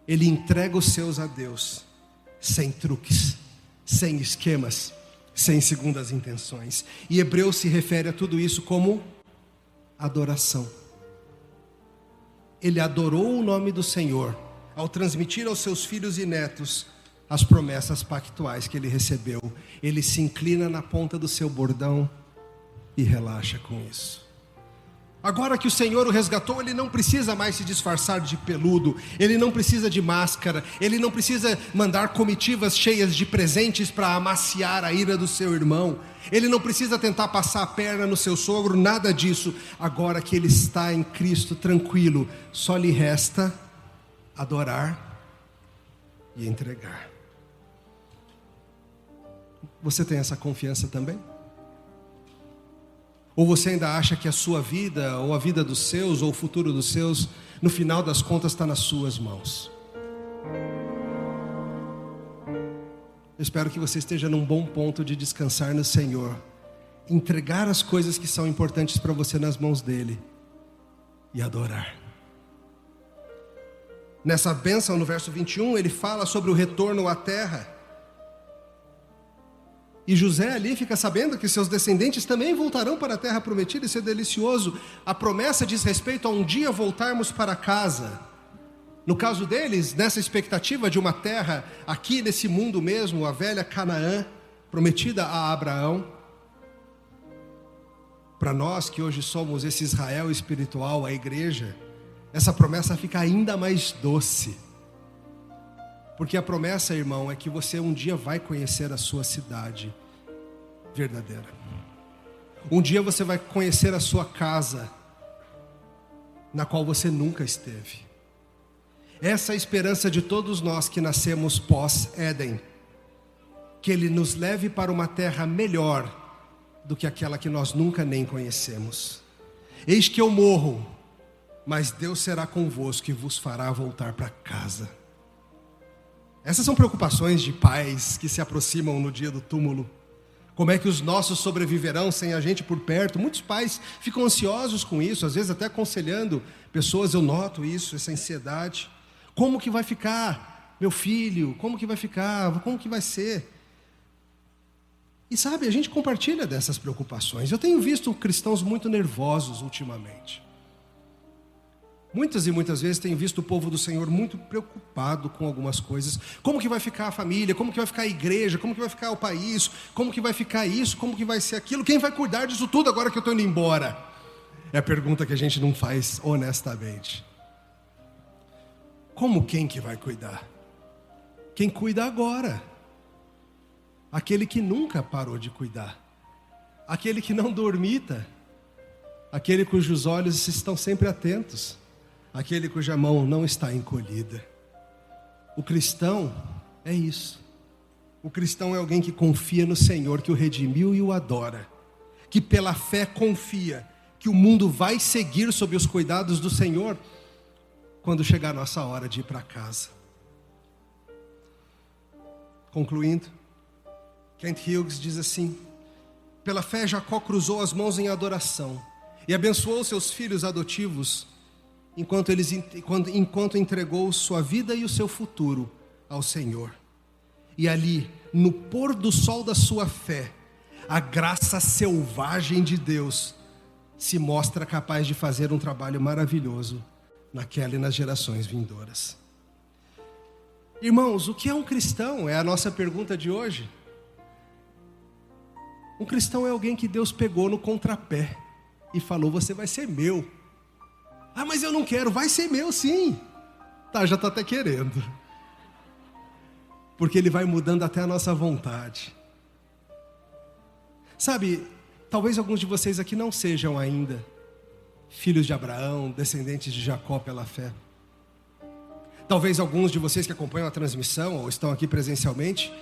Ele entrega os seus a Deus, sem truques, sem esquemas, sem segundas intenções. E Hebreus se refere a tudo isso como adoração. Ele adorou o nome do Senhor ao transmitir aos seus filhos e netos as promessas pactuais que ele recebeu. Ele se inclina na ponta do seu bordão e relaxa com isso. Agora que o Senhor o resgatou, ele não precisa mais se disfarçar de peludo, ele não precisa de máscara, ele não precisa mandar comitivas cheias de presentes para amaciar a ira do seu irmão, ele não precisa tentar passar a perna no seu sogro, nada disso. Agora que ele está em Cristo tranquilo, só lhe resta adorar e entregar. Você tem essa confiança também? Ou você ainda acha que a sua vida, ou a vida dos seus, ou o futuro dos seus, no final das contas está nas suas mãos? Eu espero que você esteja num bom ponto de descansar no Senhor, entregar as coisas que são importantes para você nas mãos dEle e adorar. Nessa bênção, no verso 21, ele fala sobre o retorno à terra. E José ali fica sabendo que seus descendentes também voltarão para a terra prometida. Isso é delicioso. A promessa diz respeito a um dia voltarmos para casa. No caso deles, nessa expectativa de uma terra aqui nesse mundo mesmo, a velha Canaã, prometida a Abraão. Para nós que hoje somos esse Israel espiritual, a igreja, essa promessa fica ainda mais doce. Porque a promessa, irmão, é que você um dia vai conhecer a sua cidade verdadeira. Um dia você vai conhecer a sua casa, na qual você nunca esteve. Essa é a esperança de todos nós que nascemos pós-Éden. Que Ele nos leve para uma terra melhor do que aquela que nós nunca nem conhecemos. Eis que eu morro, mas Deus será convosco e vos fará voltar para casa. Essas são preocupações de pais que se aproximam no dia do túmulo. Como é que os nossos sobreviverão sem a gente por perto? Muitos pais ficam ansiosos com isso, às vezes até aconselhando pessoas. Eu noto isso, essa ansiedade. Como que vai ficar meu filho? Como que vai ficar? Como que vai ser? E sabe, a gente compartilha dessas preocupações. Eu tenho visto cristãos muito nervosos ultimamente. Muitas e muitas vezes tenho visto o povo do Senhor muito preocupado com algumas coisas. Como que vai ficar a família? Como que vai ficar a igreja? Como que vai ficar o país? Como que vai ficar isso? Como que vai ser aquilo? Quem vai cuidar disso tudo agora que eu estou indo embora? É a pergunta que a gente não faz honestamente. Como quem que vai cuidar? Quem cuida agora? Aquele que nunca parou de cuidar. Aquele que não dormita. Aquele cujos olhos estão sempre atentos. Aquele cuja mão não está encolhida. O cristão é isso. O cristão é alguém que confia no Senhor, que o redimiu e o adora. Que pela fé confia que o mundo vai seguir sob os cuidados do Senhor quando chegar a nossa hora de ir para casa. Concluindo, Kent Hughes diz assim: pela fé Jacó cruzou as mãos em adoração e abençoou seus filhos adotivos enquanto entregou sua vida e o seu futuro ao Senhor. E ali, no pôr do sol da sua fé, a graça selvagem de Deus se mostra capaz de fazer um trabalho maravilhoso naquela e nas gerações vindouras. Irmãos, o que é um cristão? É a nossa pergunta de hoje. Um cristão é alguém que Deus pegou no contrapé e falou: você vai ser meu. Ah, mas eu não quero. Vai ser meu sim. Tá, já está até querendo. Porque Ele vai mudando até a nossa vontade. Sabe, talvez alguns de vocês aqui não sejam ainda filhos de Abraão, descendentes de Jacó pela fé. Talvez alguns de vocês que acompanham a transmissão ou estão aqui presencialmente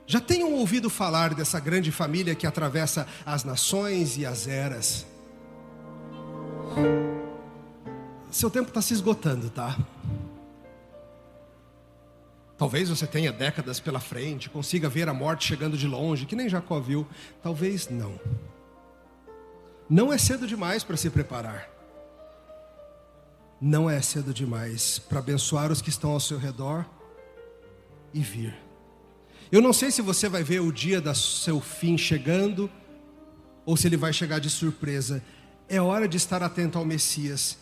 já tenham ouvido falar dessa grande família que atravessa as nações e as eras. Seu tempo está se esgotando, tá? Talvez você tenha décadas pela frente, consiga ver a morte chegando de longe, que nem Jacó viu. Talvez não. Não é cedo demais para se preparar. Não é cedo demais para abençoar os que estão ao seu redor e vir. Eu não sei se você vai ver o dia do seu fim chegando ou se ele vai chegar de surpresa. É hora de estar atento ao Messias.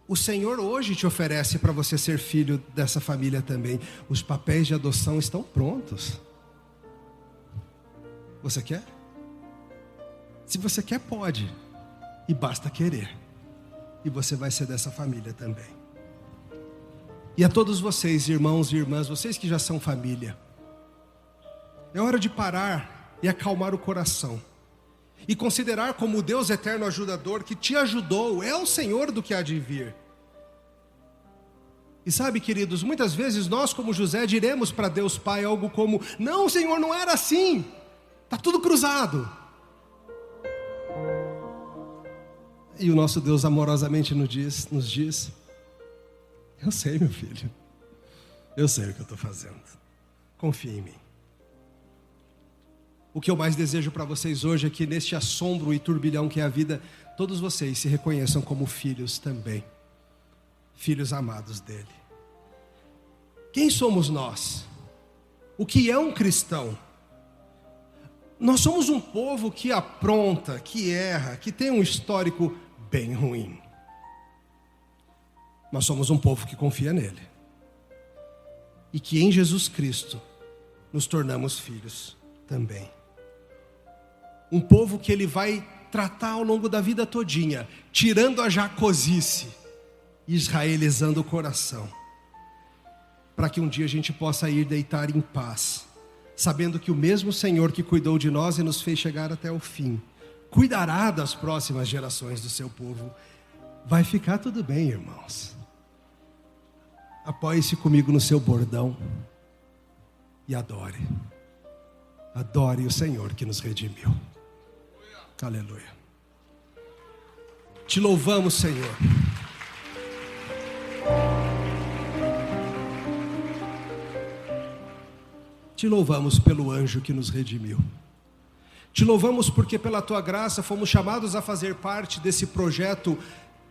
O Senhor hoje te oferece para você ser filho dessa família também. Os papéis de adoção estão prontos. Você quer? Se você quer, pode. E basta querer. E você vai ser dessa família também. E a todos vocês, irmãos e irmãs, vocês que já são família, é hora de parar e acalmar o coração. E considerar como o Deus eterno ajudador que te ajudou, é o Senhor do que há de vir. E sabe, queridos, muitas vezes nós como José diremos para Deus Pai algo como: não, Senhor, não era assim, está tudo cruzado. E o nosso Deus amorosamente nos diz: eu sei, meu filho, eu sei o que eu estou fazendo, confia em mim. O que eu mais desejo para vocês hoje é que neste assombro e turbilhão que é a vida, todos vocês se reconheçam como filhos também, filhos amados dele. Quem somos nós? O que é um cristão? Nós somos um povo que apronta, que erra, que tem um histórico bem ruim. Nós somos um povo que confia nele. E que em Jesus Cristo nos tornamos filhos também. Um povo que ele vai tratar ao longo da vida todinha, tirando a jacosice, israelizando o coração, para que um dia a gente possa ir deitar em paz, sabendo que o mesmo Senhor que cuidou de nós e nos fez chegar até o fim, cuidará das próximas gerações do seu povo. Vai ficar tudo bem, irmãos. Apoie-se comigo no seu bordão e adore. Adore o Senhor que nos redimiu. Aleluia. Te louvamos, Senhor. Te louvamos pelo anjo que nos redimiu. Te louvamos porque pela tua graça fomos chamados a fazer parte desse projeto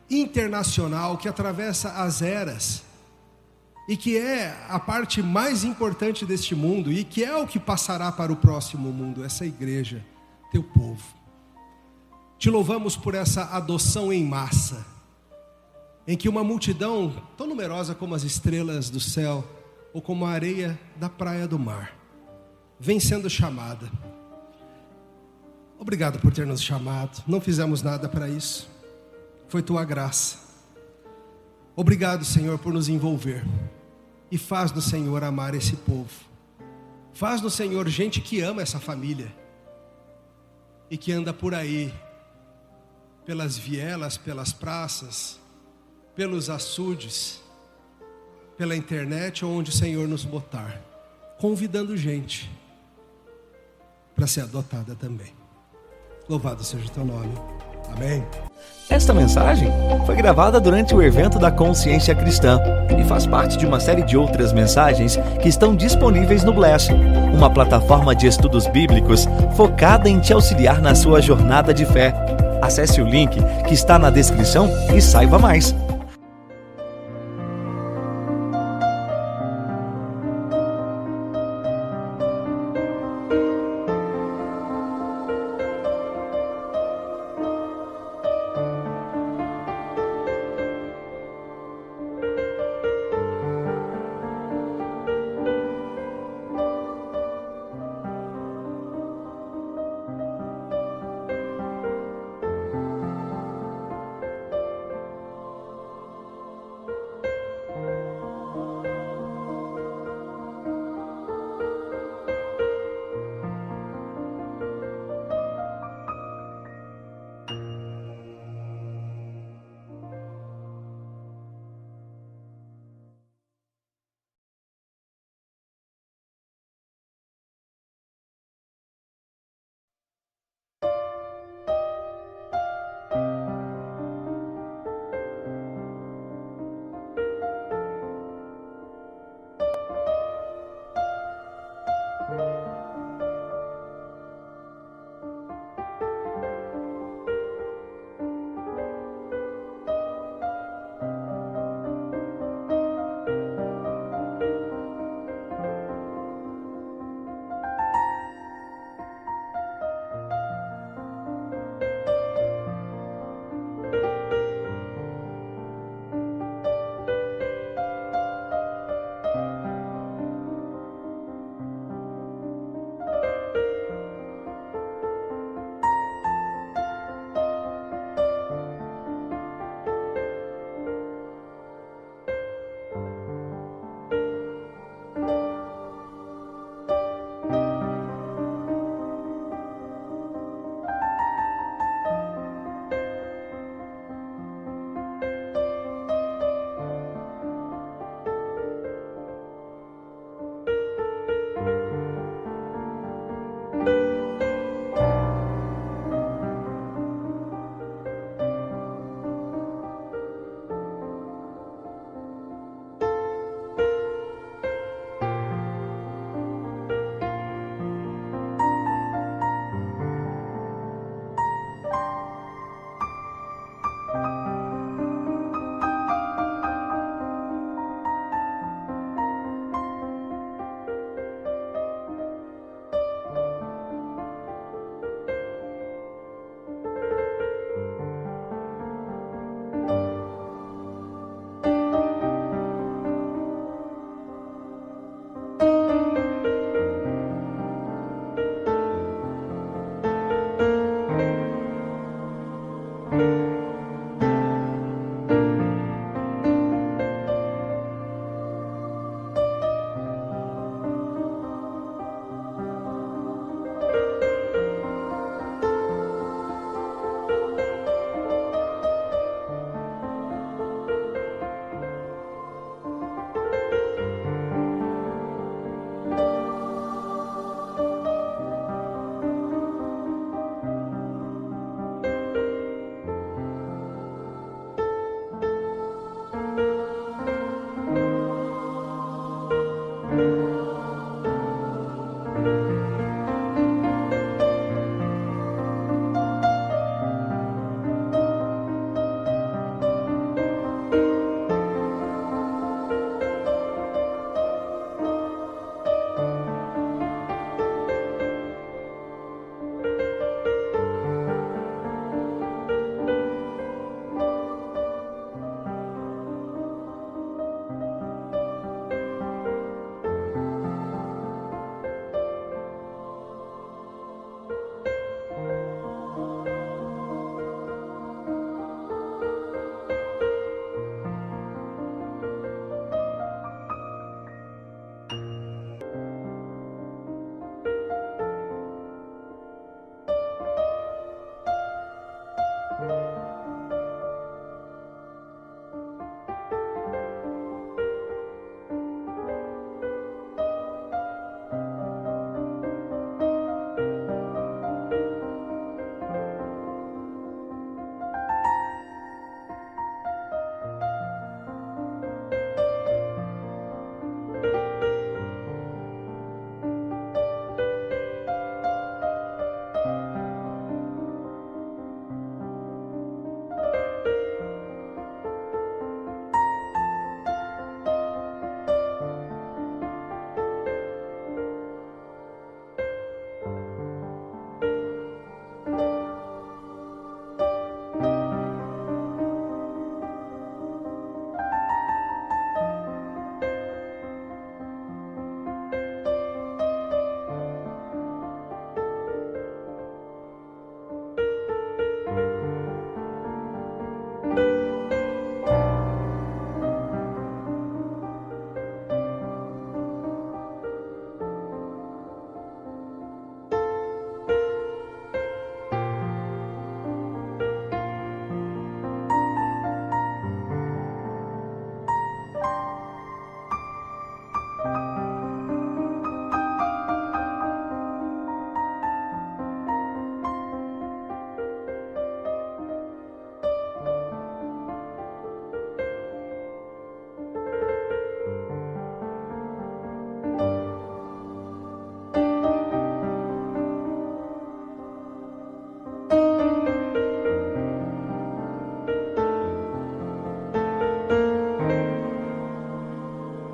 internacional que atravessa as eras e que é a parte mais importante deste mundo e que é o que passará para o próximo mundo, essa igreja, teu povo. Te louvamos por essa adoção em massa, em que uma multidão tão numerosa como as estrelas do céu ou como a areia da praia do mar vem sendo chamada. Obrigado por ter nos chamado, não fizemos nada para isso, foi tua graça. Obrigado, Senhor, por nos envolver e faz do Senhor amar esse povo. Faz do Senhor gente que ama essa família e que anda por aí pelas vielas, pelas praças, pelos açudes, pela internet ou onde o Senhor nos botar, convidando gente para ser adotada também. Louvado seja o teu nome. Amém. Esta mensagem foi gravada durante o evento da Consciência Cristã e faz parte de uma série de outras mensagens que estão disponíveis no Bless, uma plataforma de estudos bíblicos focada em te auxiliar na sua jornada de fé. Acesse o link que está na descrição e saiba mais.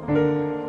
Amém.